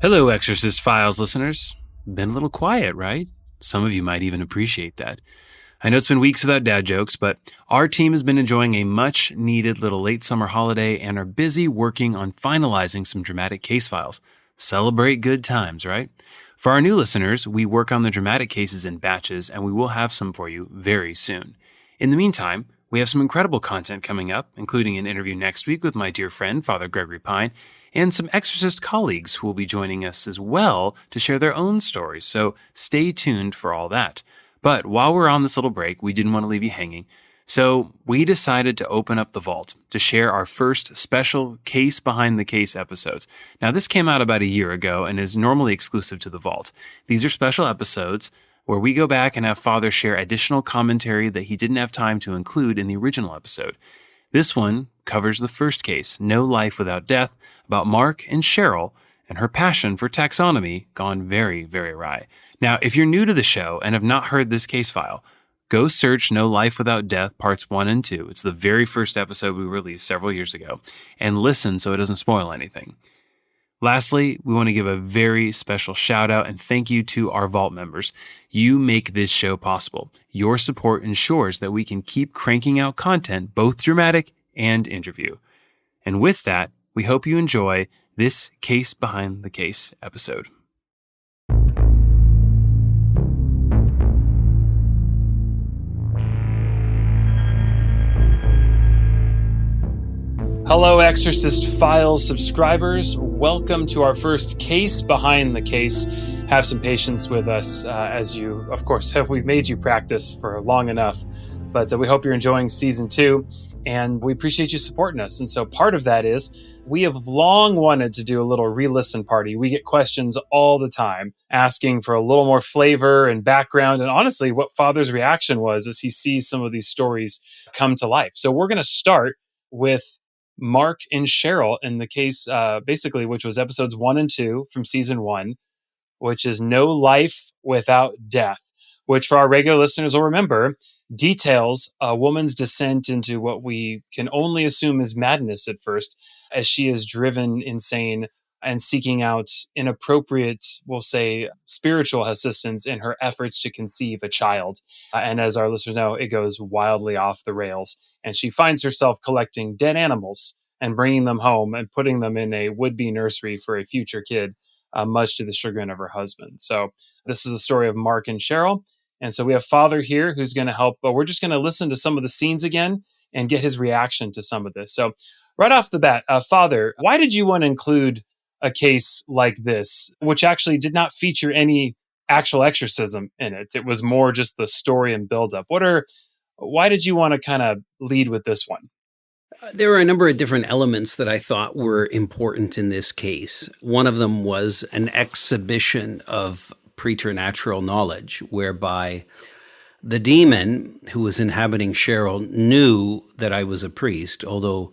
Hello, Exorcist Files listeners. Been a little quiet, right? Some of you might even appreciate that. I know it's been weeks without dad jokes, but our team has been enjoying a much needed little late summer holiday and are busy working on finalizing some dramatic case files. Celebrate good times, right? For our new listeners, we work on the dramatic cases in batches, and we will have some for you very soon. In the meantime, we have some incredible content coming up, including an interview next week with my dear friend, Father Gregory Pine, and some Exorcist colleagues who will be joining us as well to share their own stories, so stay tuned for all that. But while we're on this little break, we didn't want to leave you hanging, so we decided to open up the vault to share our first special Case Behind the Case episodes. Now, this came out about a year ago and is normally exclusive to the vault. These are special episodes where we go back and have Father share additional commentary that he didn't have time to include in the original episode. This one covers the first case, No Life Without Death, about Mark and Cheryl and her passion for taxonomy gone very, very awry. Now, if you're new to the show and have not heard this case file, go search No Life Without Death Parts 1 and 2. It's the very first episode we released several years ago, and listen so it doesn't spoil anything. Lastly, we want to give a very special shout out and thank you to our Vault members. You make this show possible. Your support ensures that we can keep cranking out content, both dramatic and interview. And with that, we hope you enjoy this Case Behind the Case episode. Hello, Exorcist Files subscribers. Welcome to our first Case Behind the Case. Have some patience with us as you, of course, we've made you practice for long enough. But we hope you're enjoying season 2, and we appreciate you supporting us. And so part of that is we have long wanted to do a little re-listen party. We get questions all the time asking for a little more flavor and background, and honestly, what Father's reaction was as he sees some of these stories come to life. So we're going to start with Mark and Cheryl in the case, basically, which was episodes 1 and 2 from season 1, which is No Life Without Death, which for our regular listeners will remember details a woman's descent into what we can only assume is madness at first, as she is driven insane and seeking out inappropriate, we'll say, spiritual assistance in her efforts to conceive a child. And as our listeners know, it goes wildly off the rails. And she finds herself collecting dead animals and bringing them home and putting them in a would-be nursery for a future kid, much to the chagrin of her husband. So this is the story of Mark and Cheryl. And so we have Father here who's going to help, but we're just going to listen to some of the scenes again and get his reaction to some of this. So right off the bat, Father, why did you want to include a case like this, which actually did not feature any actual exorcism in it? It was more just the story and buildup. Why did you want to kind of lead with this one? There were a number of different elements that I thought were important in this case. One of them was an exhibition of preternatural knowledge, whereby the demon who was inhabiting Cheryl knew that I was a priest, although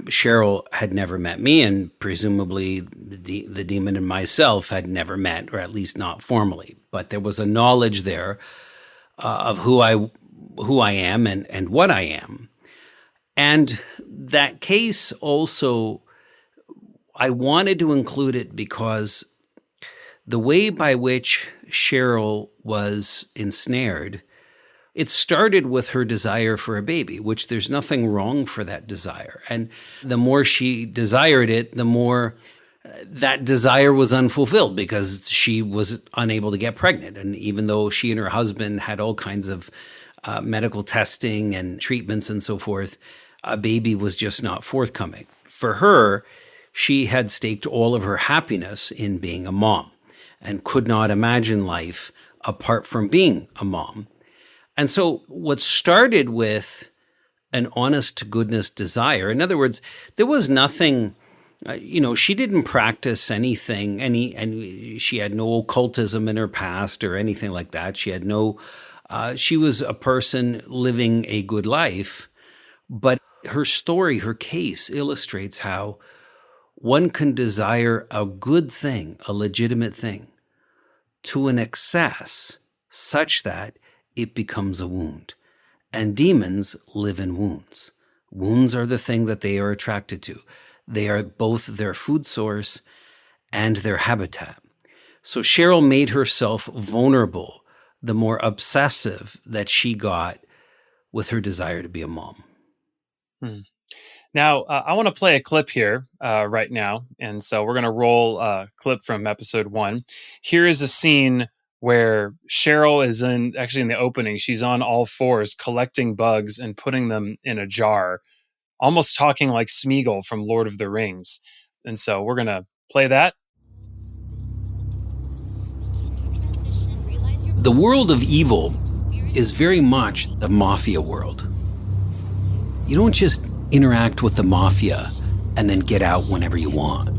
Cheryl had never met me, and presumably the demon and myself had never met, or at least not formally. But there was a knowledge there of who I am and what I am. And that case also, I wanted to include it because the way by which Cheryl was ensnared, it started with her desire for a baby, which there's nothing wrong for that desire. And the more she desired it, the more that desire was unfulfilled because she was unable to get pregnant. And even though she and her husband had all kinds of medical testing and treatments and so forth, a baby was just not forthcoming. For her, she had staked all of her happiness in being a mom and could not imagine life apart from being a mom. And so what started with an honest to goodness desire, in other words, there was nothing, she didn't practice anything, and she had no occultism in her past or anything like that. She was a person living a good life, but her story, her case illustrates how one can desire a good thing, a legitimate thing, to an excess such that it becomes a wound. And demons live in wounds. Wounds are the thing that they are attracted to. They are both their food source and their habitat. So Cheryl made herself vulnerable the more obsessive that she got with her desire to be a mom. Now, I want to play a clip here right now. And so we're going to roll a clip from episode 1. Here is a scene where Cheryl is actually in the opening, she's on all fours collecting bugs and putting them in a jar, almost talking like Smeagol from Lord of the Rings. And so we're going to play that. The world of evil is very much the mafia world. You don't just interact with the mafia and then get out whenever you want.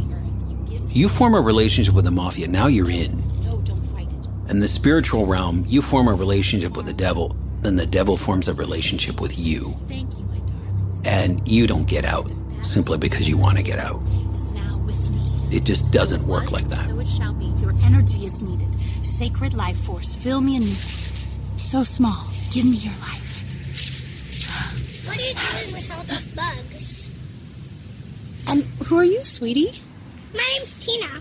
You form a relationship with the mafia, now you're in. In the spiritual realm, you form a relationship with the devil, then the devil forms a relationship with you. And you don't get out simply because you want to get out. It just doesn't work like that. So it shall be. Your energy is needed. Sacred life force, fill me anew. So small, give me your life. What are you doing with all those bugs? And who are you, sweetie? My name's Tina.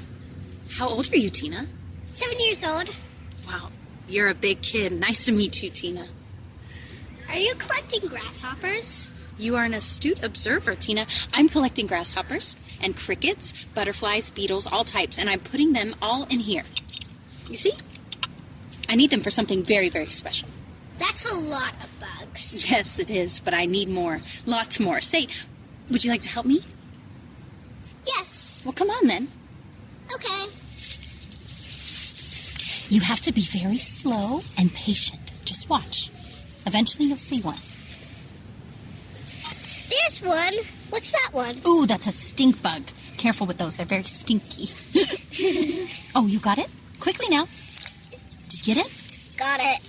How old are you, Tina? 7 years old. Wow, you're a big kid. Nice to meet you, Tina. Are you collecting grasshoppers? You are an astute observer, Tina. I'm collecting grasshoppers and crickets, butterflies, beetles, all types, and I'm putting them all in here. You see? I need them for something very, very special. That's a lot of bugs. Yes, it is, but I need more. Lots more. Say, would you like to help me? Yes. Well, come on then. Okay. You have to be very slow and patient. Just watch. Eventually you'll see one. There's one. What's that one? Ooh, that's a stink bug. Careful with those. They're very stinky. Oh, you got it? Quickly now. Did you get it? Got it.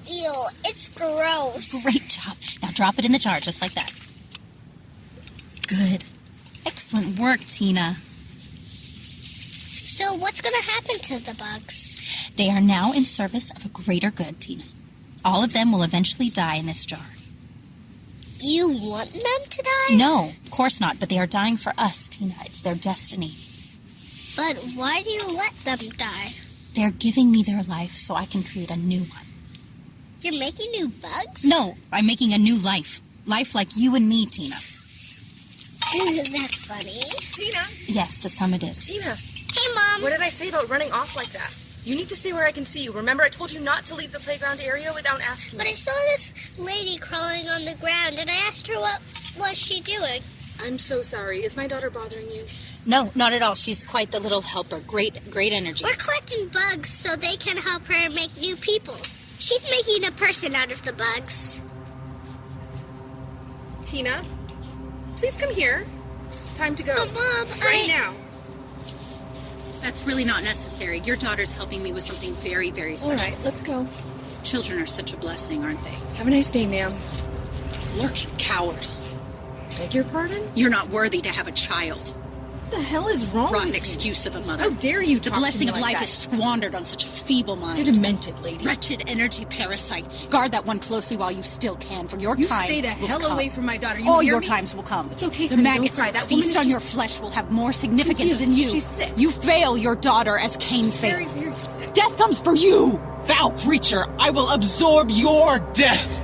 Ew, it's gross. Great job. Now drop it in the jar just like that. Good. Excellent work, Tina. So what's going to happen to the bugs? They are now in service of a greater good, Tina. All of them will eventually die in this jar. You want them to die? No, of course not, but they are dying for us, Tina. It's their destiny. But why do you let them die? They're giving me their life so I can create a new one. You're making new bugs? No, I'm making a new life. Life like you and me, Tina. That's funny. Tina! Yes, to some it is. Tina! Hey, Mom. What did I say about running off like that? You need to stay where I can see you. Remember, I told you not to leave the playground area without asking But me. I saw this lady crawling on the ground, and I asked her what was she doing. I'm so sorry. Is my daughter bothering you? No, not at all. She's quite the little helper. Great energy. We're collecting bugs so they can help her make new people. She's making a person out of the bugs. Tina, please come here. Time to go. Oh, Mom, Right now. That's really not necessary. Your daughter's helping me with something very, very special. All right, let's go. Children are such a blessing, aren't they? Have a nice day, ma'am. Lurking coward. Beg your pardon? You're not worthy to have a child. What the hell is wrong Rotten with excuse of a mother. How dare you The talk to blessing me of like life that? is squandered on such a feeble mind. You're demented, lady. Wretched energy parasite. Guard that one closely while you still can, for your You time stay the will hell come. away from my daughter. You All hear your me? times will come. It's okay, The honey, don't maggots cry. that That woman feast is on just your flesh will have more significance confused. than you. She's sick. You fail your daughter as Cain Very, failed. very sick. Death comes for you, foul creature. I will absorb your death.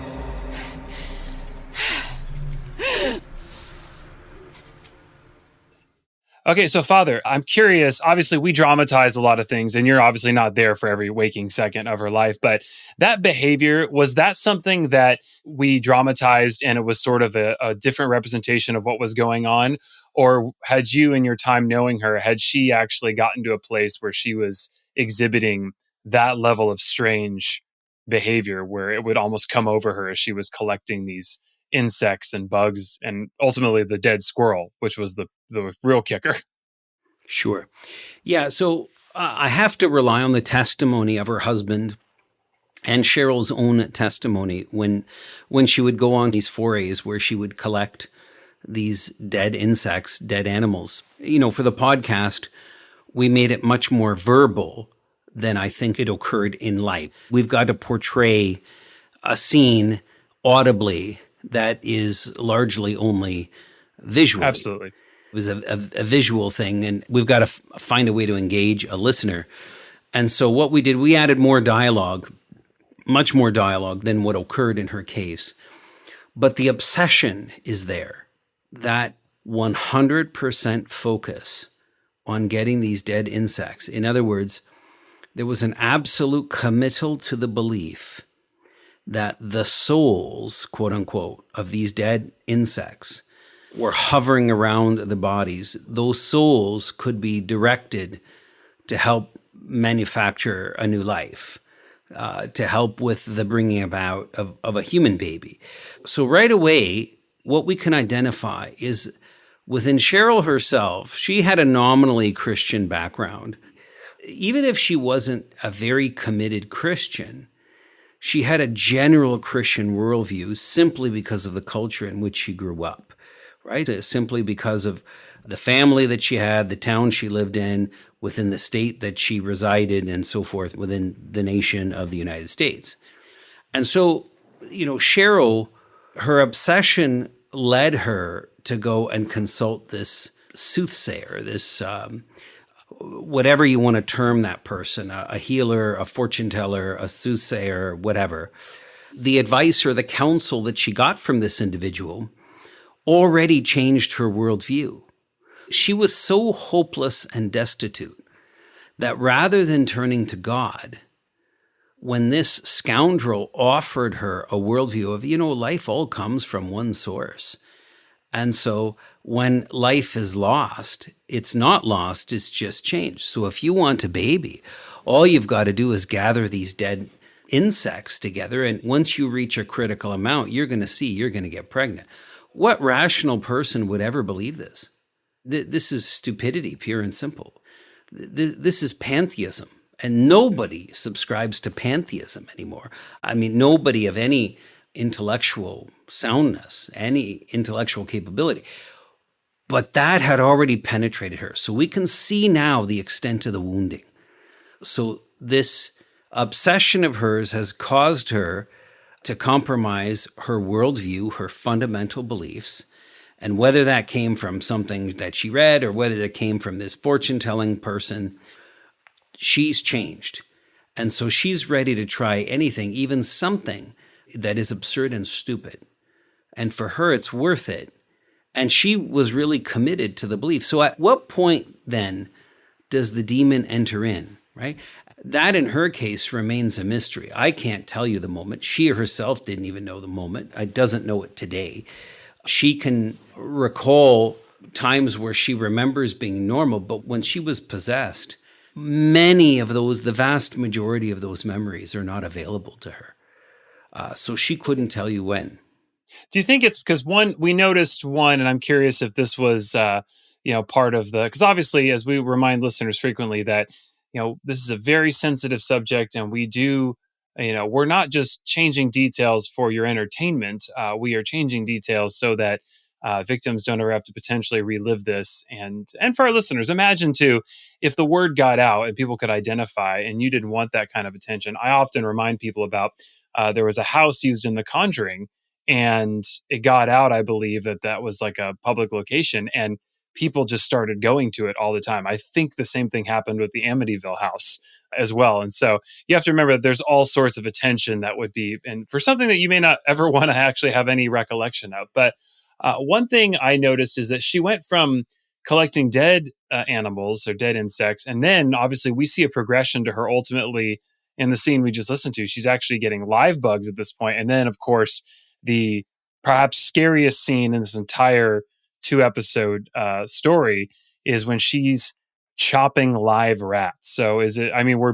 Okay, so Father, I'm curious. Obviously, we dramatize a lot of things, and you're obviously not there for every waking second of her life. But that behavior, was that something that we dramatized and it was sort of a different representation of what was going on? Or had you, in your time knowing her, had she actually gotten to a place where she was exhibiting that level of strange behavior where it would almost come over her as she was collecting these insects and bugs and ultimately the dead squirrel, which was the real kicker? Sure. Yeah, so I have to rely on the testimony of her husband and Cheryl's own testimony when she would go on these forays where she would collect these dead insects, dead animals. You know, for the podcast, we made it much more verbal than I think it occurred in life. We've got to portray a scene audibly that is largely only visual. Absolutely. It was a visual thing, and we've got to find a way to engage a listener. And so what we did, we added more dialogue, much more dialogue than what occurred in her case. But the obsession is there, that 100% focus on getting these dead insects. In other words, there was an absolute committal to the belief that the souls, quote unquote, of these dead insects were hovering around the bodies. Those souls could be directed to help manufacture a new life, to help with the bringing about of a human baby. So right away, what we can identify is within Cheryl herself, she had a nominally Christian background. Even if she wasn't a very committed Christian, she had a general Christian worldview simply because of the culture in which she grew up, right? Simply because of the family that she had, the town she lived in, within the state that she resided, and so forth, within the nation of the United States. And so, Cheryl, her obsession led her to go and consult this soothsayer, this whatever you want to term that person, a healer, a fortune teller, a soothsayer, whatever. The advice or the counsel that she got from this individual already changed her worldview. She was so hopeless and destitute that rather than turning to God, when this scoundrel offered her a worldview of, life all comes from one source. And so when life is lost, it's not lost, it's just changed. So if you want a baby, all you've got to do is gather these dead insects together. And once you reach a critical amount, you're going to get pregnant. What rational person would ever believe this? This is stupidity, pure and simple. This is pantheism. And nobody subscribes to pantheism anymore. I mean, nobody of any intellectual soundness, any intellectual capability. But that had already penetrated her. So we can see now the extent of the wounding. So this obsession of hers has caused her to compromise her worldview, her fundamental beliefs. And whether that came from something that she read or whether it came from this fortune-telling person, she's changed. And so she's ready to try anything, even something that is absurd and stupid. And for her, it's worth it. And she was really committed to the belief. So at what point then does the demon enter in, right? That in her case remains a mystery. I can't tell you the moment. She herself didn't even know the moment. I doesn't know it today. She can recall times where she remembers being normal, but when she was possessed, many of those, the vast majority of those memories are not available to her. So she couldn't tell you when. Do you think it's because we noticed one, and I'm curious if this was, part of because obviously, as we remind listeners frequently that, this is a very sensitive subject and we do, we're not just changing details for your entertainment. We are changing details so that victims don't ever have to potentially relive this. And for our listeners, imagine too, if the word got out and people could identify and you didn't want that kind of attention. I often remind people about there was a house used in The Conjuring, and it got out, I believe, that was like a public location, and people just started going to it all the time. I think the same thing happened with the Amityville house as well. And so you have to remember that there's all sorts of attention that would be, and for something that you may not ever want to actually have any recollection of. But one thing I noticed is that she went from collecting dead animals or dead insects, and then obviously we see a progression to her ultimately in the scene we just listened to. She's actually getting live bugs at this point. And then, of course, the perhaps scariest scene in this entire 2-episode story is when she's chopping live rats. So is it,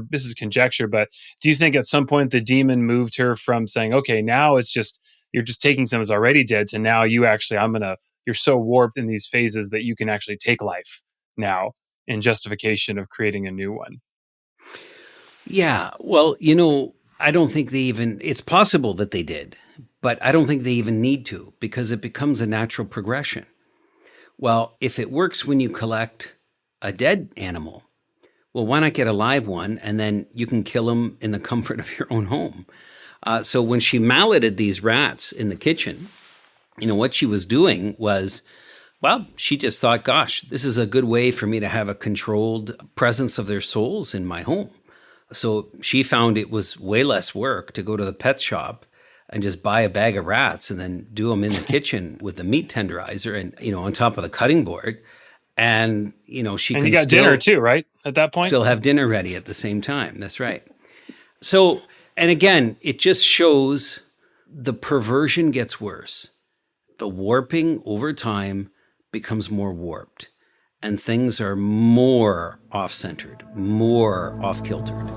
this is conjecture, but do you think at some point the demon moved her from saying, okay, now it's just, you're just taking someone who's already dead to now you actually, you're so warped in these phases that you can actually take life now in justification of creating a new one? Yeah, well, I don't think it's possible that they did, but I don't think they even need to because it becomes a natural progression. Well, if it works when you collect a dead animal, well, why not get a live one and then you can kill them in the comfort of your own home? So when she malleted these rats in the kitchen, what she was doing was Well, she just thought, gosh, this is a good way for me to have a controlled presence of their souls in my home. So she found it was way less work to go to the pet shop and just buy a bag of rats and then do them in the kitchen with the meat tenderizer and, on top of the cutting board. And, she And can you got dinner too, right? At that point? still have dinner ready at the same time. That's right. So, and again, it just shows the perversion gets worse. The warping over time becomes more warped, and things are more off-centered, more off-kiltered.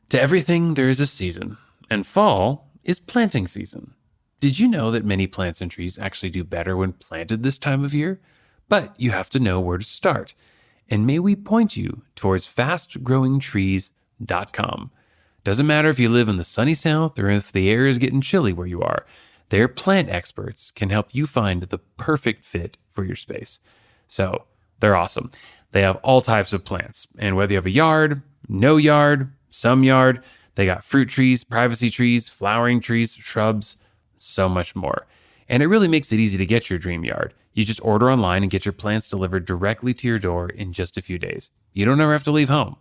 To everything, there is a season, and fall is planting season. Did you know that many plants and trees actually do better when planted this time of year? But you have to know where to start. And may we point you towards fastgrowingtrees.com. Doesn't matter if you live in the sunny south or if the air is getting chilly where you are, their plant experts can help you find the perfect fit for your space. So, they're awesome. They have all types of plants, and whether you have a yard, no yard, some yard, they got fruit trees, privacy trees, flowering trees, shrubs, so much more. And it really makes it easy to get your dream yard. You just order online and get your plants delivered directly to your door in just a few days. You don't ever have to leave home.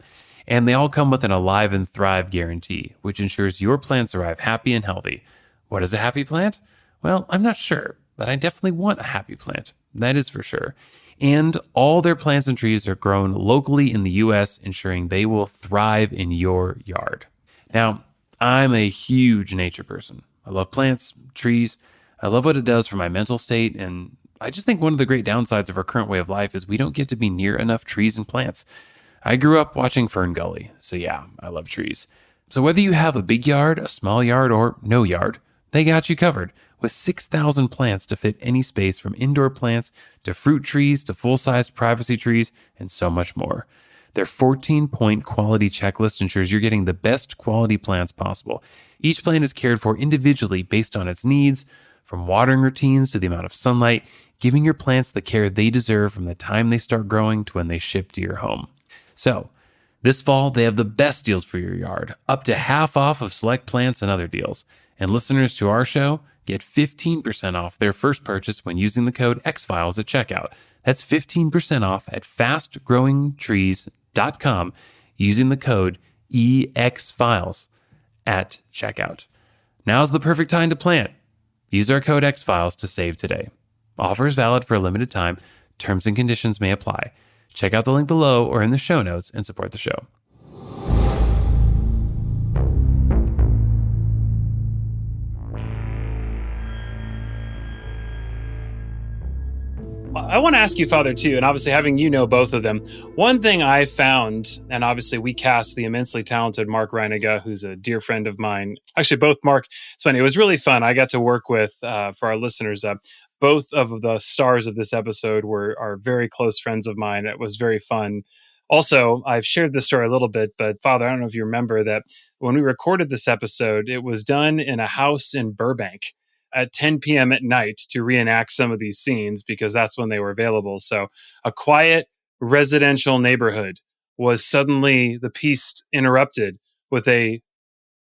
And they all come with an Alive and Thrive guarantee, which ensures your plants arrive happy and healthy. What is a happy plant? Well, I'm not sure, but I definitely want a happy plant. That is for sure. And all their plants and trees are grown locally in the U.S., ensuring they will thrive in your yard. Now, I'm a huge nature person. I love plants, trees. I love what it does for my mental state, and I just think one of the great downsides of our current way of life is we don't get to be near enough trees and plants. I grew up watching Fern Gully, so yeah, I love trees. So whether you have a big yard, a small yard, or no yard, they got you covered with 6,000 plants to fit any space, from indoor plants to fruit trees to full-sized privacy trees and so much more. Their 14-point quality checklist ensures you're getting the best quality plants possible. Each plant is cared for individually based on its needs, from watering routines to the amount of sunlight, giving your plants the care they deserve from the time they start growing to when they ship to your home. So, this fall, they have the best deals for your yard, up to half off of select plants and other deals. And listeners to our show get 15% off their first purchase when using the code XFiles at checkout. That's 15% off at fastgrowingtrees.com using the code EXFiles at checkout. Now's the perfect time to plant. Use our code XFiles to save today. Offer is valid for a limited time. Terms and conditions may apply. Check out the link below or in the show notes and support the show. I want to ask you, Father, too, and obviously having both of them, one thing I found, and obviously we cast the immensely talented Mark Reiniga, who's a dear friend of mine. Actually, both Mark, it's funny, it was really fun. I got to work with, for our listeners, both of the stars of this episode are very close friends of mine. It was very fun. Also, I've shared this story a little bit, but Father, I don't know if you remember that when we recorded this episode, it was done in a house in Burbank at 10 p.m. at night to reenact some of these scenes because that's when they were available. So a quiet residential neighborhood was suddenly the piece interrupted with a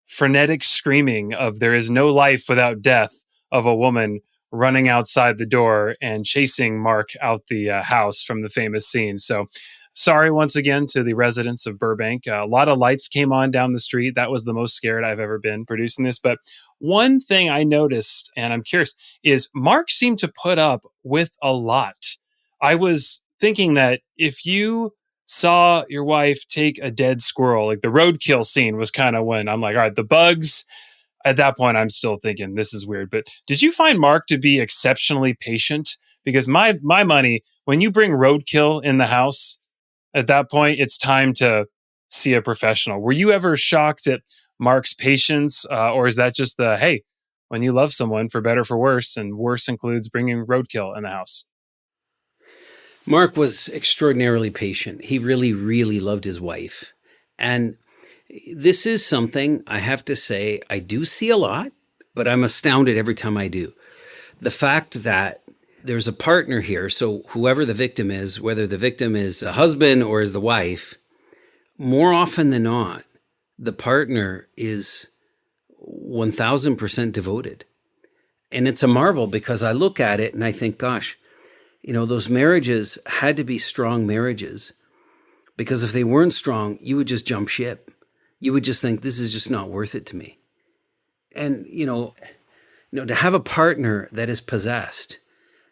frenetic screaming of "there is no life without death" of a woman running outside the door and chasing Mark out the house from the famous scene. So sorry once again to the residents of Burbank. A lot of lights came on down the street. That was the most scared I've ever been producing this. But one thing I noticed, and I'm curious, is Mark seemed to put up with a lot. I was thinking that if you saw your wife take a dead squirrel, like the roadkill scene was kind of when I'm like, all right, the bugs. At that point, I'm still thinking this is weird. But did you find Mark to be exceptionally patient? Because my money, when you bring roadkill in the house, at that point, it's time to see a professional. Were you ever shocked at Mark's patience? Or is that just hey, when you love someone, for better, for worse, and worse includes bringing roadkill in the house? Mark was extraordinarily patient. He really, really loved his wife. And this is something I have to say I do see a lot, but I'm astounded every time I do. The fact that there's a partner here, so whoever the victim is, whether the victim is a husband or is the wife, more often than not, the partner is 1000% devoted. And it's a marvel because I look at it and I think, gosh, those marriages had to be strong marriages, because if they weren't strong, you would just jump ship. You would just think, this is just not worth it to me. And, to have a partner that is possessed,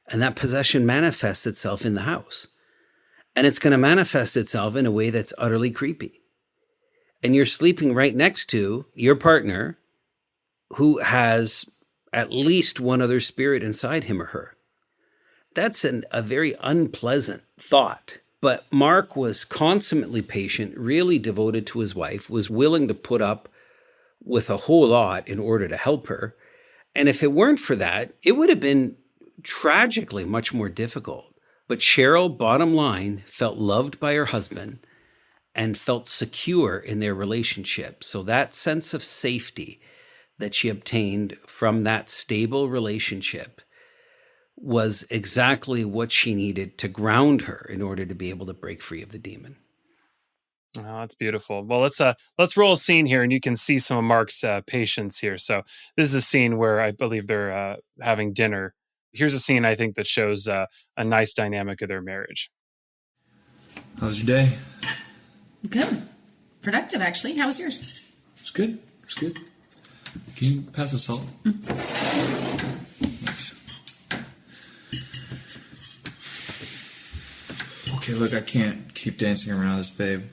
and that possession manifests itself in the house, and it's going to manifest itself in a way that's utterly creepy. And you're sleeping right next to your partner who has at least one other spirit inside him or her. That's a very unpleasant thought. But Mark was consummately patient, really devoted to his wife, was willing to put up with a whole lot in order to help her. And if it weren't for that, it would have been tragically much more difficult. But Cheryl, bottom line, felt loved by her husband and felt secure in their relationship. So that sense of safety that she obtained from that stable relationship was exactly what she needed to ground her in order to be able to break free of the demon. Oh, that's beautiful. Well, let's roll a scene here, and you can see some of Mark's patience here. So this is a scene where I believe they're having dinner. Here's a scene I think that shows a nice dynamic of their marriage. How's your day? Good. Productive, actually. How was yours? It's good. It's good. Can you pass the salt? Thanks. Okay, look, I can't keep dancing around this, babe.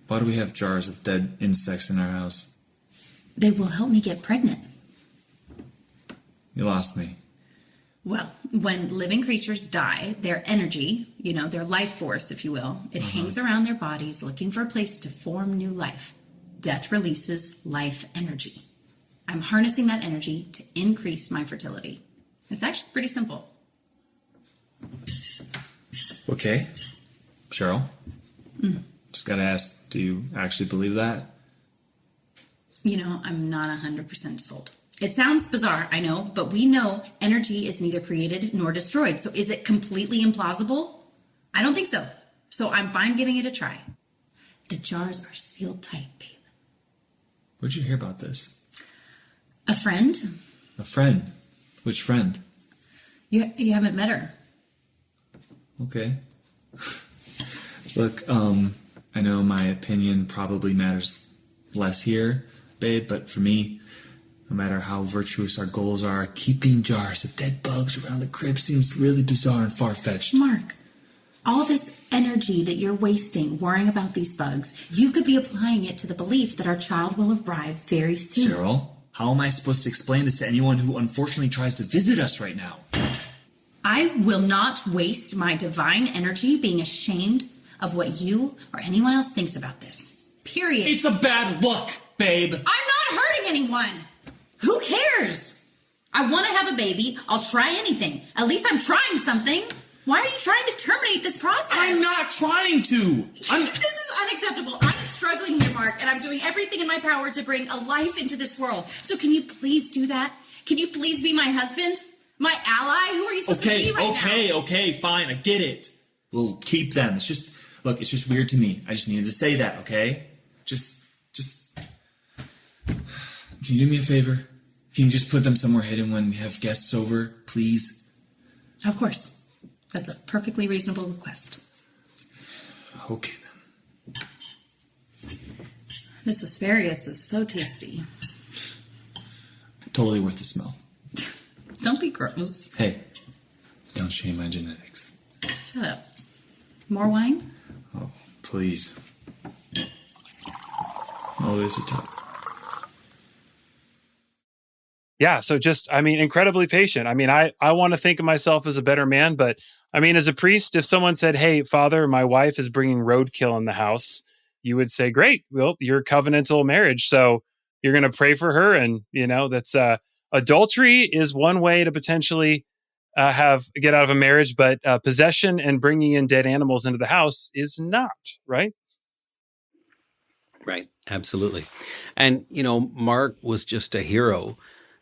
Why do we have jars of dead insects in our house? They will help me get pregnant. You lost me. Well, when living creatures die, their energy, their life force, if you will, it hangs around their bodies looking for a place to form new life. Death releases life energy. I'm harnessing that energy to increase my fertility. It's actually pretty simple. Okay. Cheryl? Just gotta ask, do you actually believe that? I'm not 100% sold. It sounds bizarre, I know, but we know energy is neither created nor destroyed. So is it completely implausible? I don't think so. So I'm fine giving it a try. The jars are sealed tight, babe. Where'd you hear about this? A friend? A friend? Which friend? You haven't met her. Okay. Look, I know my opinion probably matters less here, babe, but for me, no matter how virtuous our goals are, keeping jars of dead bugs around the crib seems really bizarre and far-fetched. Mark, all this energy that you're wasting worrying about these bugs, you could be applying it to the belief that our child will arrive very soon. Cheryl, how am I supposed to explain this to anyone who unfortunately tries to visit us right now? I will not waste my divine energy being ashamed of what you or anyone else thinks about this. Period. It's a bad look, babe. I'm not hurting anyone. Who cares? I want to have a baby. I'll try anything. At least I'm trying something. Why are you trying to terminate this process? I'm not trying to. This is unacceptable. I'm struggling here, Mark, and I'm doing everything in my power to bring a life into this world. So can you please do that? Can you please be my husband? My ally? Who are you supposed to be right now? Okay, fine. I get it. We'll keep them. It's just weird to me. I just needed to say that, okay? Just, can you do me a favor? Can you just put them somewhere hidden when we have guests over, please? Of course. That's a perfectly reasonable request. Okay, then. This asparagus is so tasty. Totally worth the smell. Don't be gross. Hey, don't shame my genetics. Shut up. More wine? Oh, please. Oh, there's a tub. Yeah. So incredibly patient. I want to think of myself as a better man, but as a priest, if someone said, "Hey, Father, my wife is bringing roadkill in the house," you would say, "Great. Well, you're covenantal marriage. So you're going to pray for her." And, that's adultery is one way to potentially get out of a marriage, but possession and bringing in dead animals into the house is not, right? Right. Absolutely. And, Mark was just a hero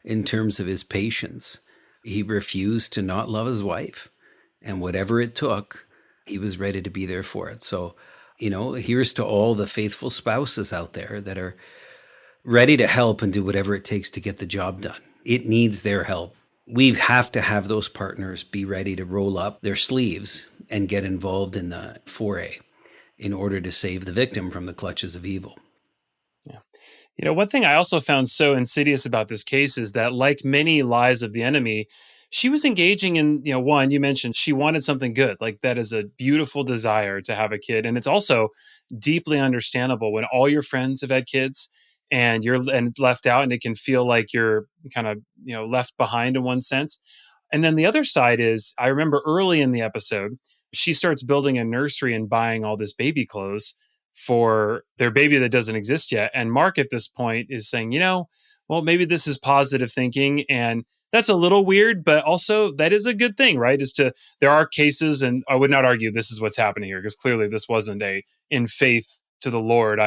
in terms of his patience. He refused to not love his wife, and whatever it took, he was ready to be there for it. So, here's to all the faithful spouses out there that are ready to help and do whatever it takes to get the job done. It needs their help. We have to have those partners be ready to roll up their sleeves and get involved in the foray in order to save the victim from the clutches of evil. Yeah. One thing I also found so insidious about this case is that, like many lies of the enemy, she was engaging in, one, you mentioned she wanted something good. Like, that is a beautiful desire to have a kid. And it's also deeply understandable when all your friends have had kids and you're left out, and it can feel like you're kind of, left behind in one sense. And then the other side is, I remember early in the episode, she starts building a nursery and buying all this baby clothes for their baby that doesn't exist yet. And Mark at this point is saying, well, maybe this is positive thinking. And that's a little weird, but also that is a good thing, right? There are cases, and I would not argue this is what's happening here, because clearly this wasn't in faith to the Lord,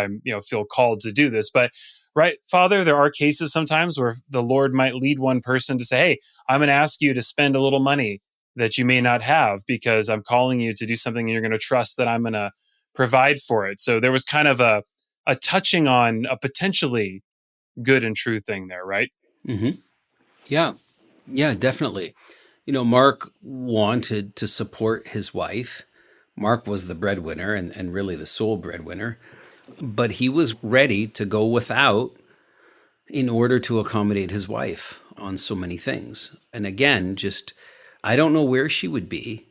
feel called to do this. But right, Father, there are cases sometimes where the Lord might lead one person to say, hey, I'm going to ask you to spend a little money that you may not have, because I'm calling you to do something and you're going to trust that I'm going to provide for it. So there was kind of a touching on a potentially good and true thing there, right? Mm-hmm. Yeah. Yeah, definitely. Mark wanted to support his wife. Mark was the breadwinner and really the sole breadwinner, but he was ready to go without in order to accommodate his wife on so many things. And again, I don't know where she would be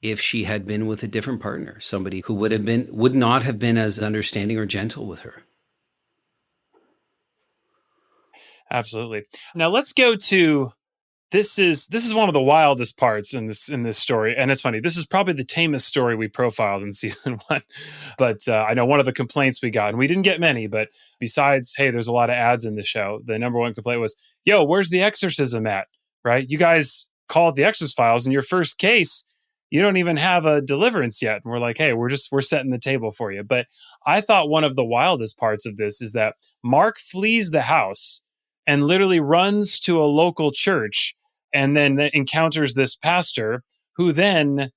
if she had been with a different partner, somebody who would not have been as understanding or gentle with her. Absolutely. Now let's go to this is one of the wildest parts in this story, and it's funny. This is probably the tamest story we profiled in season 1, but I know one of the complaints we got, and we didn't get many, but besides, hey, there's a lot of ads in the show, the number one complaint was, yo, where's the exorcism at? Right? You guys called the Exorcist Files in your first case. You don't even have a deliverance yet. And we're like, hey, we're setting the table for you. But I thought one of the wildest parts of this is that Mark flees the house and literally runs to a local church and then encounters this pastor who then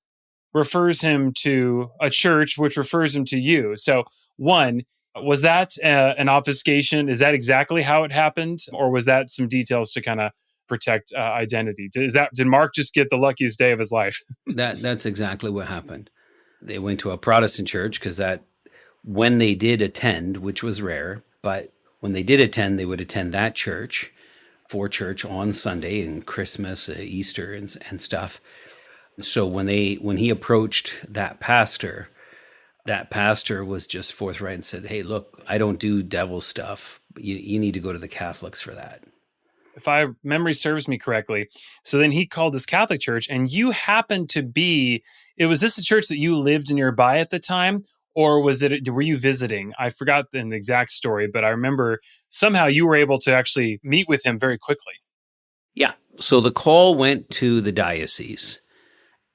refers him to a church, which refers him to you. So, one, was that an obfuscation? Is that exactly how it happened? Or was that some details to kind of protect identity? Did Mark just get the luckiest day of his life? That's exactly what happened. They went to a Protestant church because when they did attend, which was rare, but when they did attend, they would attend that church for church on Sunday and Christmas, Easter and stuff. So when he approached that pastor was just forthright and said, hey, look, I don't do devil stuff. You need to go to the Catholics for that. If memory serves me correctly. So then he called this Catholic church, and you happened to be, was this a church that you lived nearby at the time? Or were you visiting? I forgot the exact story, but I remember somehow you were able to actually meet with him very quickly. Yeah. So the call went to the diocese,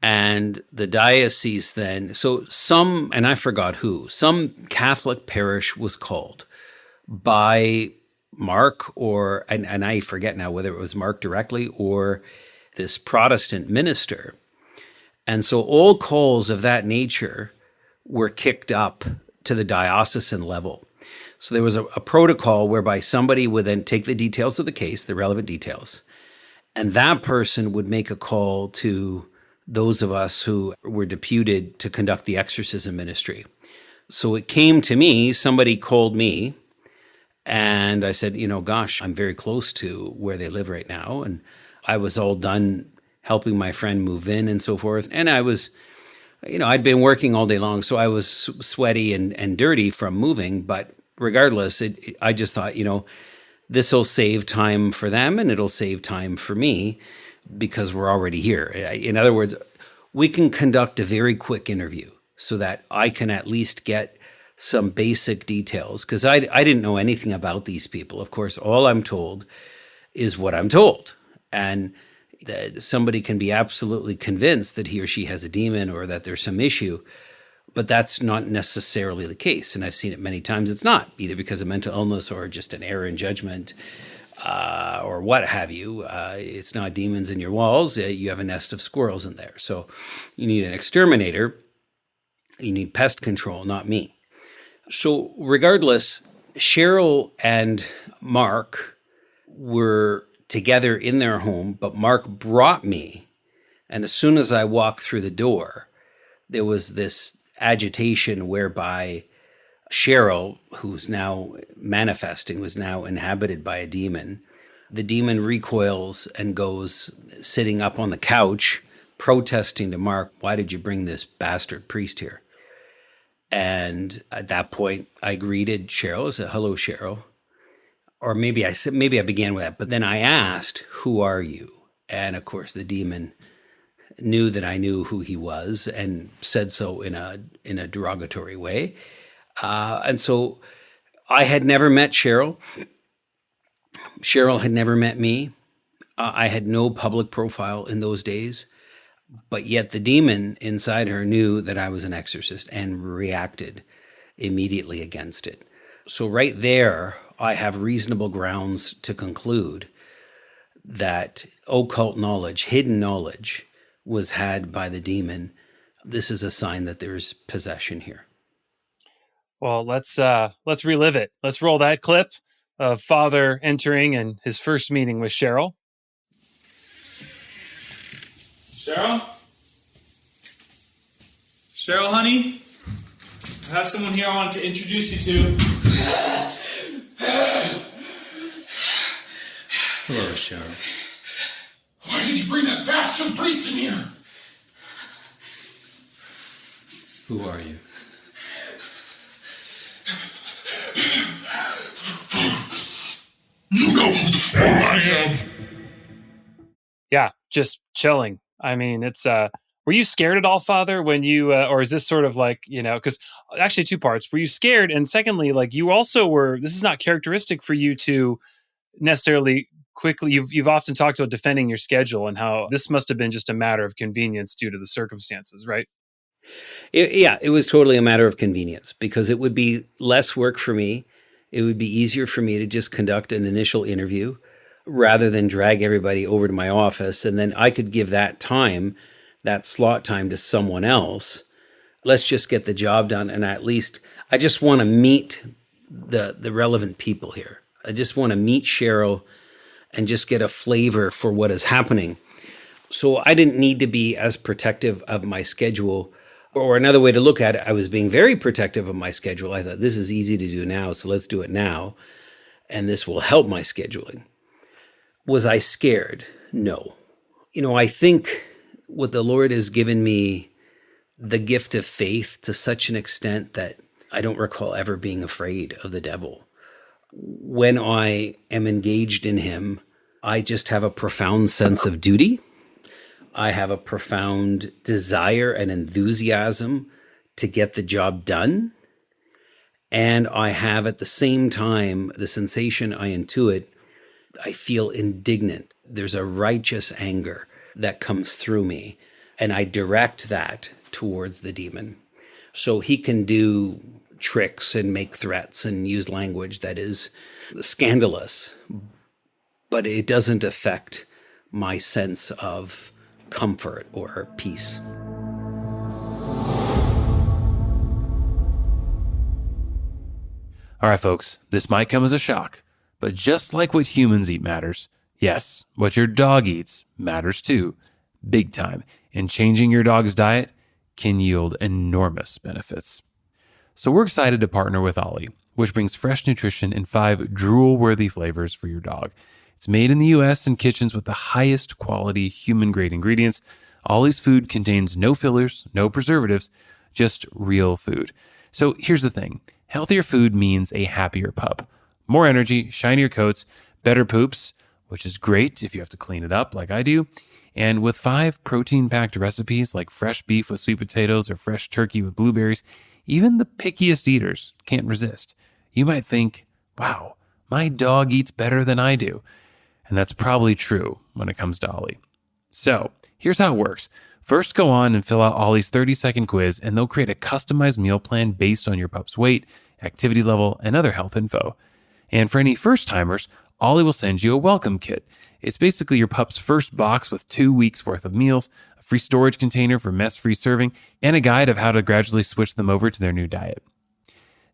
and the diocese then, and I forgot who, some Catholic parish was called by Mark and I forget now whether it was Mark directly or this Protestant minister. And so all calls of that nature were kicked up to the diocesan level. So there was a protocol whereby somebody would then take the details of the case, the relevant details, and that person would make a call to those of us who were deputed to conduct the exorcism ministry. So it came to me, somebody called me, and I said, gosh, I'm very close to where they live right now. And I was all done helping my friend move in and so forth. And I was, I'd been working all day long, so I was sweaty and dirty from moving. But regardless, I just thought, this will save time for them and it'll save time for me because we're already here. In other words, we can conduct a very quick interview so that I can at least get some basic details, because I didn't know anything about these people. Of course, all I'm told is what I'm told. And somebody can be absolutely convinced that he or she has a demon or that there's some issue, but that's not necessarily the case. And I've seen it many times. It's not, either because of mental illness or just an error in judgment or what have you. It's not demons in your walls. You have a nest of squirrels in there. So you need an exterminator. You need pest control, not me. So regardless, Cheryl and Mark were together in their home, but Mark brought me. And as soon as I walked through the door, there was this agitation whereby Cheryl, who's now manifesting, was now inhabited by a demon. The demon recoils and goes sitting up on the couch, protesting to Mark, "Why did you bring this bastard priest here?" And at that point, I greeted Cheryl. I said, "Hello, Cheryl." Or maybe I began with that. But then I asked, "Who are you?" And of course, the demon knew that I knew who he was and said so in a derogatory way. And so I had never met Cheryl. Cheryl had never met me. I had no public profile in those days. But yet the demon inside her knew that I was an exorcist and reacted immediately against it. So right there, I have reasonable grounds to conclude that occult knowledge, hidden knowledge, was had by the demon. This is a sign that there's possession here. Well, let's relive it. Let's roll that clip of Father entering and his first meeting with Cheryl. Cheryl? Cheryl, honey? I have someone here I want to introduce you to. Hello, Cheryl. Why did you bring that bastard priest in here? Who are you? You know who the fuck I am. Yeah, just chilling. I mean, it's were you scared at all, Father, when you or is this sort of like, because actually two parts. Were you scared? And secondly, like you also were, this is not characteristic for you to necessarily quickly, you've often talked about defending your schedule and how this must have been just a matter of convenience due to the circumstances, right? It was totally a matter of convenience because it would be less work for me. It would be easier for me to just conduct an initial interview rather than drag everybody over to my office. And then I could give that time, that slot time, to someone else. Let's just get the job done. And at least I just want to meet the relevant people here. I just want to meet Cheryl and just get a flavor for what is happening. So I didn't need to be as protective of my schedule. Or another way to look at it, I was being very protective of my schedule. I thought, this is easy to do now, so let's do it now. And this will help my scheduling. Was I scared? No. I think what the Lord has given me the gift of faith to such an extent that I don't recall ever being afraid of the devil. When I am engaged in him, I just have a profound sense of duty. I have a profound desire and enthusiasm to get the job done. And I have at the same time the sensation I intuit, I feel indignant. There's a righteous anger that comes through me. And I direct that towards the demon. So he can do tricks and make threats and use language that is scandalous, but it doesn't affect my sense of comfort or peace. All right, folks, this might come as a shock, but just like what humans eat matters, yes, what your dog eats matters too, big time. And changing your dog's diet can yield enormous benefits. So we're excited to partner with Ollie, which brings fresh nutrition in 5 drool-worthy flavors for your dog. It's made in the U.S. in kitchens with the highest quality human-grade ingredients. Ollie's food contains no fillers, no preservatives, just real food. So here's the thing. Healthier food means a happier pup. More energy, shinier coats, better poops, which is great if you have to clean it up like I do. And with 5 protein-packed recipes like fresh beef with sweet potatoes or fresh turkey with blueberries, even the pickiest eaters can't resist. You might think, wow, my dog eats better than I do. And that's probably true when it comes to Ollie. So here's how it works. First, go on and fill out Ollie's 30-second quiz, and they'll create a customized meal plan based on your pup's weight, activity level, and other health info. And for any first-timers, Ollie will send you a welcome kit. It's basically your pup's first box with 2 weeks worth of meals, a free storage container for mess-free serving, and a guide of how to gradually switch them over to their new diet.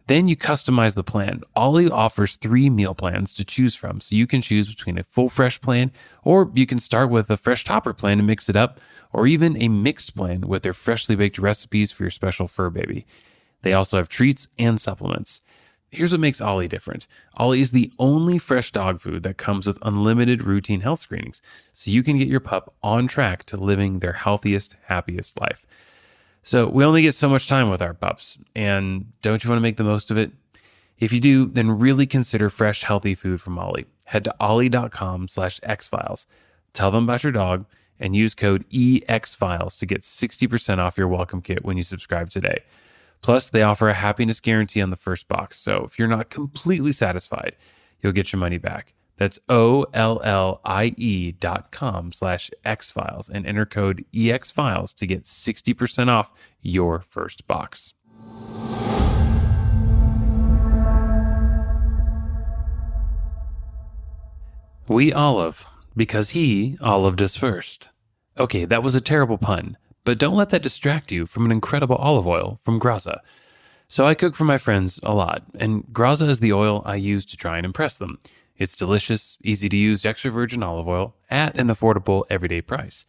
Then you customize the plan. Ollie offers 3 meal plans to choose from, so you can choose between a full fresh plan, or you can start with a fresh topper plan and mix it up, or even a mixed plan with their freshly baked recipes for your special fur baby. They also have treats and supplements. Here's what makes Ollie different. Ollie is the only fresh dog food that comes with unlimited routine health screenings, so you can get your pup on track to living their healthiest, happiest life. So we only get so much time with our pups, and don't you want to make the most of it? If you do, then really consider fresh, healthy food from Ollie. Head to ollie.com/xfiles. Tell them about your dog and use code EXFILES to get 60% off your welcome kit when you subscribe today. Plus, they offer a happiness guarantee on the first box, so if you're not completely satisfied, you'll get your money back. That's OLLIE.com/xfiles and enter code EXFILES to get 60% off your first box. We olive because he olived us first. Okay, that was a terrible pun, but don't let that distract you from an incredible olive oil from Graza. So I cook for my friends a lot, and Graza is the oil I use to try and impress them. It's delicious, easy to use extra virgin olive oil at an affordable everyday price.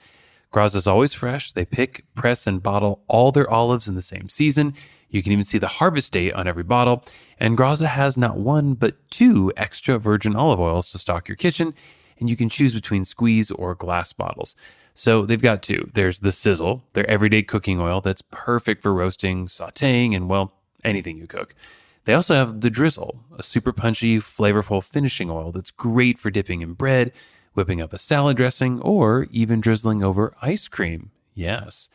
Graza is always fresh. They pick, press, and bottle all their olives in the same season. You can even see the harvest date on every bottle. And Graza has not 1, but 2 extra virgin olive oils to stock your kitchen, and you can choose between squeeze or glass bottles. So they've got 2. There's the Sizzle, their everyday cooking oil that's perfect for roasting, sauteing, and, well, anything you cook. They also have the Drizzle, a super punchy, flavorful finishing oil that's great for dipping in bread, whipping up a salad dressing, or even drizzling over ice cream. Yes.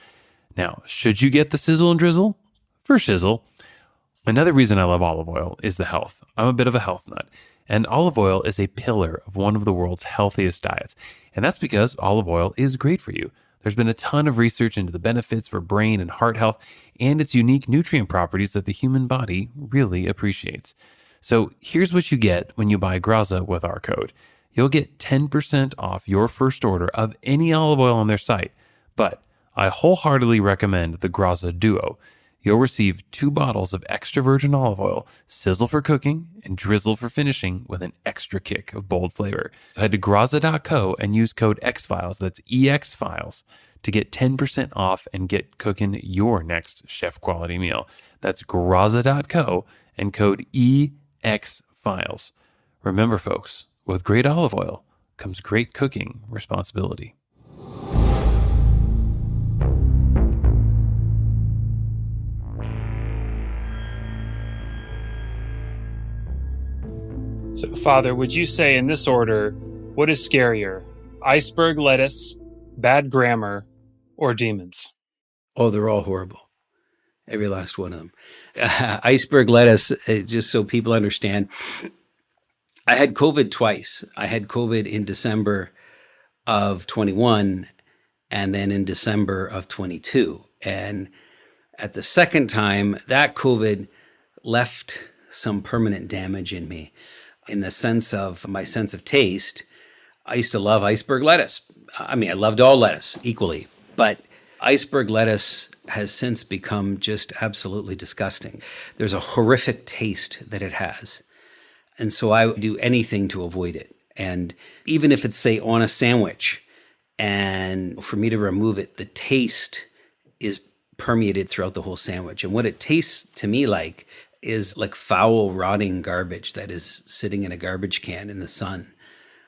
Now, should you get the Sizzle and Drizzle? For shizzle. Another reason I love olive oil is the health. I'm a bit of a health nut, and olive oil is a pillar of one of the world's healthiest diets. And that's because olive oil is great for you. There's been a ton of research into the benefits for brain and heart health and its unique nutrient properties that the human body really appreciates. So here's what you get when you buy Graza with our code. You'll get 10% off your first order of any olive oil on their site. But I wholeheartedly recommend the Graza Duo. You'll receive 2 bottles of extra virgin olive oil, Sizzle for cooking and Drizzle for finishing with an extra kick of bold flavor. So head to graza.co and use code XFiles, that's EXFiles, to get 10% off and get cooking your next chef quality meal. That's graza.co and code EXFiles. Remember, folks, with great olive oil comes great cooking responsibility. So, Father, would you say in this order, what is scarier, iceberg lettuce, bad grammar, or demons? Oh, they're all horrible. Every last one of them. Iceberg lettuce, just so people understand, I had COVID twice. I had COVID in December of 21 and then in December of 22. And at the second time, that COVID left some permanent damage in me. In the sense of my sense of taste, I used to love iceberg lettuce. I mean, I loved all lettuce equally, but iceberg lettuce has since become just absolutely disgusting. There's a horrific taste that it has. And so I would do anything to avoid it. And even if it's, say, on a sandwich, and for me to remove it, the taste is permeated throughout the whole sandwich. And what it tastes to me like is like foul, rotting garbage that is sitting in a garbage can in the sun.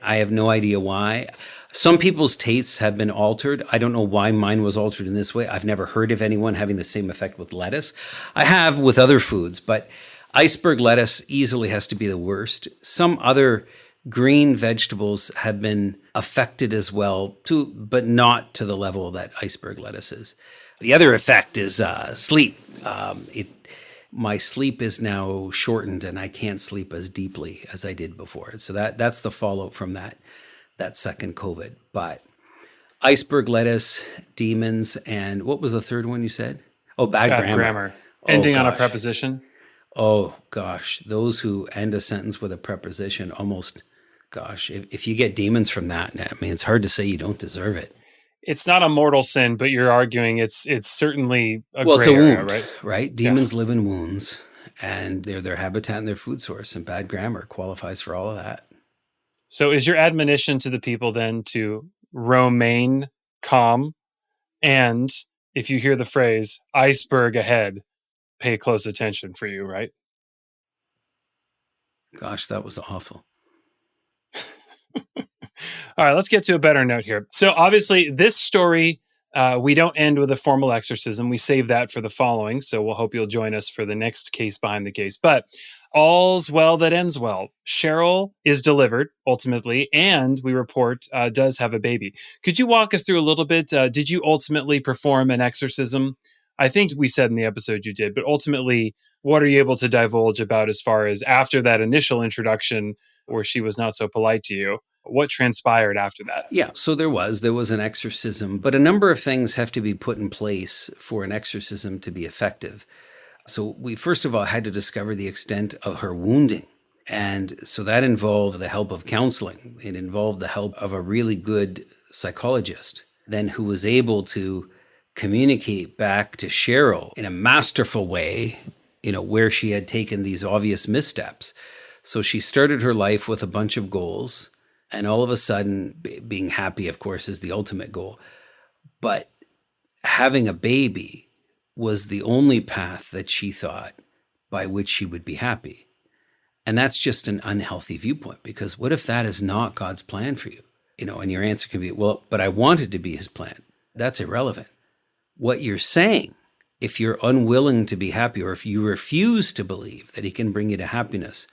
I have no idea why. Some people's tastes have been altered. I don't know why mine was altered in this way. I've never heard of anyone having the same effect with lettuce. I have with other foods, but iceberg lettuce easily has to be the worst. Some other green vegetables have been affected as well, too, but not to the level that iceberg lettuce is. The other effect is sleep. My sleep is now shortened and I can't sleep as deeply as I did before. So that's the fallout from that second COVID. But iceberg lettuce, demons, and what was the third one you said? Oh, bad grammar. Ending on a preposition. Oh, gosh. Those who end a sentence with a preposition almost, gosh, if you get demons from that, I mean, it's hard to say you don't deserve it. It's not a mortal sin, but you're arguing it's certainly a well, gray it's a area, wound, right? right? Demons live in wounds. And they're their habitat and their food source, and bad grammar qualifies for all of that. So is your admonition to the people then to remain calm? And if you hear the phrase iceberg ahead, pay close attention for you, right? Gosh, that was awful. All right, let's get to a better note here. So, obviously, this story, we don't end with a formal exorcism. We save that for the following. So, we'll hope you'll join us for the next case behind the case. But all's well that ends well. Cheryl is delivered ultimately, and we report does have a baby. Could you walk us through a little bit? Did you ultimately perform an exorcism? I think we said in the episode you did, but ultimately, what are you able to divulge about as far as after that initial introduction where she was not so polite to you? What transpired after that? Yeah, so there was an exorcism, but a number of things have to be put in place for an exorcism to be effective. So we first of all had to discover the extent of her wounding. And so that involved the help of counseling. It involved the help of a really good psychologist, then who was able to communicate back to Cheryl in a masterful way, where she had taken these obvious missteps. So she started her life with a bunch of goals, and all of a sudden, being happy, of course, is the ultimate goal. But having a baby was the only path that she thought by which she would be happy. And that's just an unhealthy viewpoint, because what if that is not God's plan for you? And your answer can be, well, but I want it to be his plan. That's irrelevant. What you're saying, if you're unwilling to be happy, or if you refuse to believe that he can bring you to happiness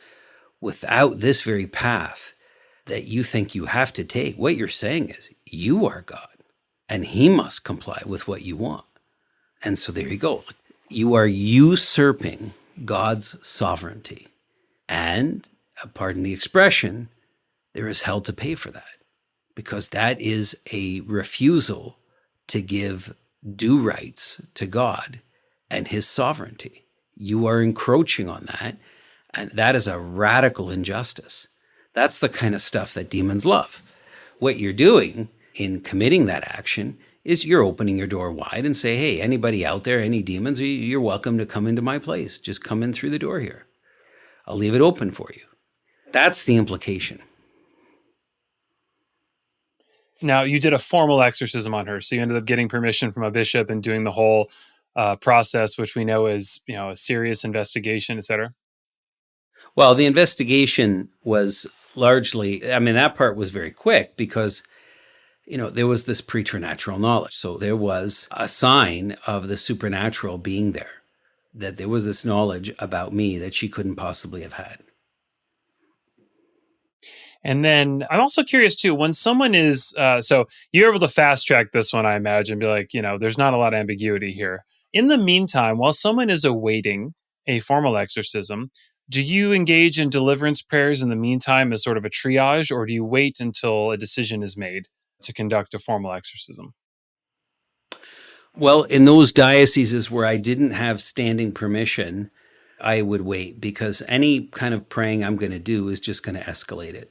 without this very path that you think you have to take, what you're saying is you are God and he must comply with what you want. And so there you go. You are usurping God's sovereignty. And, pardon the expression, there is hell to pay for that, because that is a refusal to give due rights to God and his sovereignty. You are encroaching on that, and that is a radical injustice. That's the kind of stuff that demons love. What you're doing in committing that action is you're opening your door wide and say, hey, anybody out there, any demons, you're welcome to come into my place. Just come in through the door here. I'll leave it open for you. That's the implication. Now, you did a formal exorcism on her, so you ended up getting permission from a bishop and doing the whole process, which we know is, a serious investigation, et cetera. Well, the investigation was largely, that part was very quick because, there was this preternatural knowledge. So there was a sign of the supernatural being there, that there was this knowledge about me that she couldn't possibly have had. And then I'm also curious too, when someone is, so you're able to fast track this one, I imagine, be like, there's not a lot of ambiguity here. In the meantime, while someone is awaiting a formal exorcism, do you engage in deliverance prayers in the meantime as sort of a triage, or do you wait until a decision is made to conduct a formal exorcism? Well, in those dioceses where I didn't have standing permission, I would wait, because any kind of praying I'm going to do is just going to escalate it.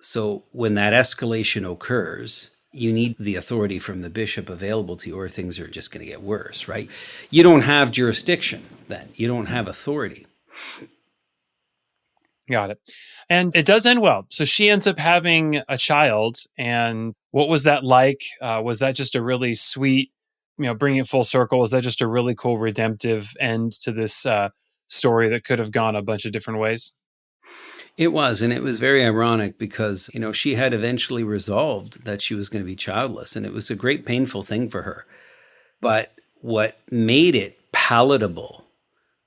So when that escalation occurs, you need the authority from the bishop available to you, or things are just going to get worse, right? You don't have jurisdiction then. You don't have authority. Got it. And it does end well. So she ends up having a child. And what was that like? Was that just a really sweet, bringing it full circle? Was that just a really cool redemptive end to this story that could have gone a bunch of different ways? It was, and it was very ironic because, she had eventually resolved that she was going to be childless, and it was a great painful thing for her. But what made it palatable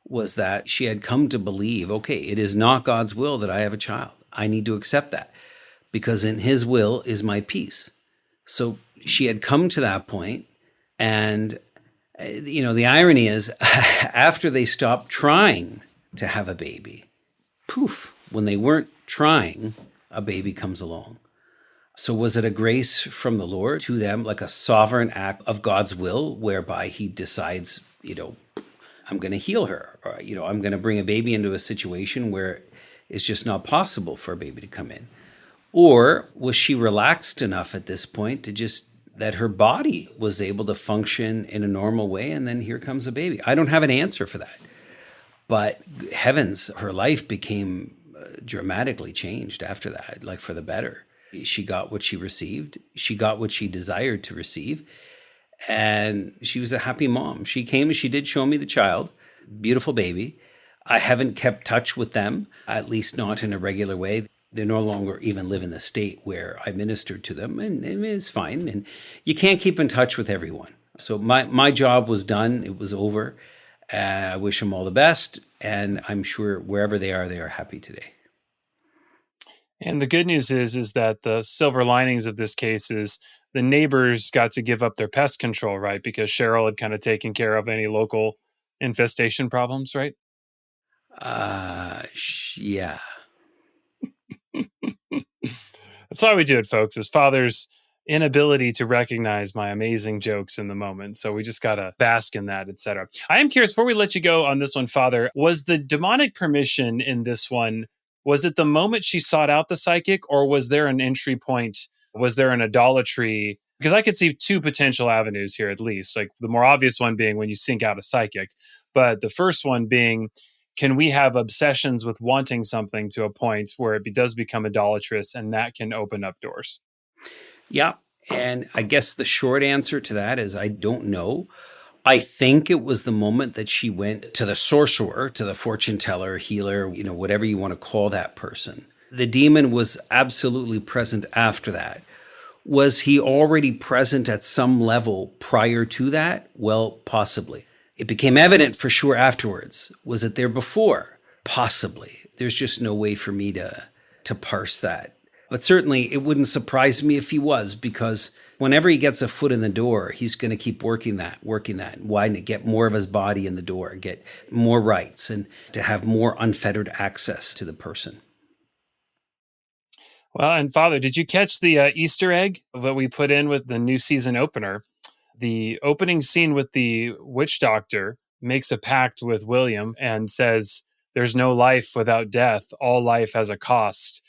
was that she had come to believe, okay, it is not God's will that I have a child. I need to accept that, because in his will is my peace. So she had come to that point, and, the irony is after they stopped trying to have a baby, poof, when they weren't trying, a baby comes along. So was it a grace from the Lord to them, like a sovereign act of God's will, whereby he decides, I'm going to heal her, or, I'm going to bring a baby into a situation where it's just not possible for a baby to come in? Or was she relaxed enough at this point to just, that her body was able to function in a normal way, and then here comes a baby? I don't have an answer for that. But heavens, her life became dramatically changed after that, like for the better. She got what she received. She got what she desired to receive. And she was a happy mom. She came and she did show me the child, beautiful baby. I haven't kept touch with them, at least not in a regular way. They no longer even live in the state where I ministered to them, and it's fine. And you can't keep in touch with everyone. So my job was done. It was over. I wish them all the best, and I'm sure wherever they are happy today. And the good news is that the silver linings of this case is the neighbors got to give up their pest control, right? Because Cheryl had kind of taken care of any local infestation problems, right? Yeah. That's why we do it, folks, is fathers' inability to recognize my amazing jokes in the moment. So we just got to bask in that, etc. I am curious, before we let you go on this one, Father, was the demonic permission in this one, was it the moment she sought out the psychic, or was there an entry point? Was there an idolatry? Because I could see two potential avenues here, at least. Like the more obvious one being when you seek out a psychic, but the first one being, can we have obsessions with wanting something to a point where it does become idolatrous, and that can open up doors? Yeah. And I guess the short answer to that is I don't know. I think it was the moment that she went to the sorcerer, to the fortune teller, healer, whatever you want to call that person. The demon was absolutely present after that. Was he already present at some level prior to that? Well, possibly. It became evident for sure afterwards. Was it there before? Possibly. There's just no way for me to parse that. But certainly it wouldn't surprise me if he was, because whenever he gets a foot in the door, he's going to keep working that, and widen it, get more of his body in the door, get more rights, and to have more unfettered access to the person. Well, and Father, did you catch the Easter egg that we put in with the new season opener? The opening scene with the witch doctor makes a pact with William and says, there's no life without death. All life has a cost.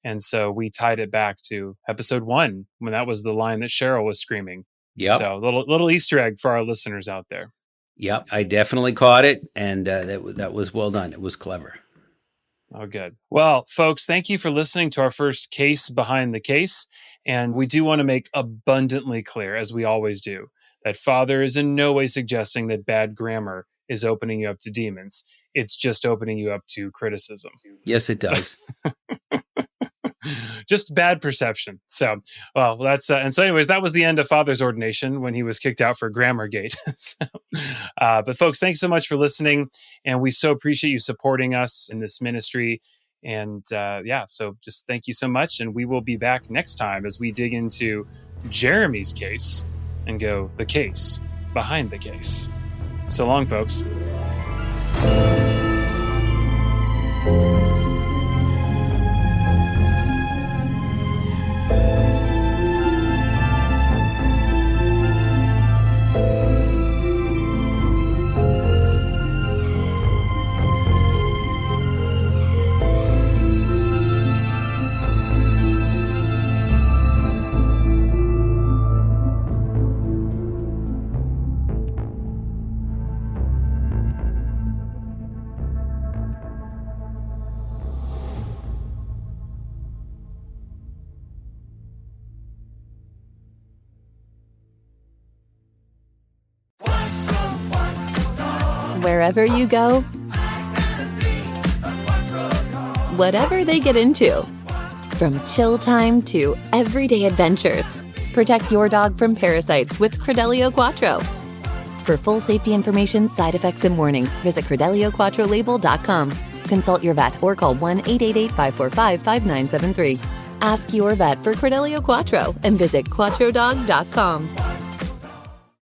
And so we tied it back to episode 1, when that was the line that Cheryl was screaming. Yep. So little Easter egg for our listeners out there. Yep, I definitely caught it, and that was well done. It was clever. Oh, good. Well, folks, thank you for listening to our first case behind the case. And we do want to make abundantly clear, as we always do, that Father is in no way suggesting that bad grammar is opening you up to demons. It's just opening you up to criticism. Yes, it does. Just bad perception. So, well, that's and so anyways, that was the end of Father's ordination when he was kicked out for Grammargate. But folks, thanks so much for listening, and we so appreciate you supporting us in this ministry. And so just thank you so much, and we will be back next time as we dig into Jeremy's case and go the case behind the case. So long, folks. Wherever you go, whatever they get into, from chill time to everyday adventures, protect your dog from parasites with Credelio Quattro. For full safety information, side effects, and warnings, visit CredeliaQuattroLabel.com. Consult your vet or call 1-888-545-5973. Ask your vet for Credelio Quattro and visit QuattroDog.com.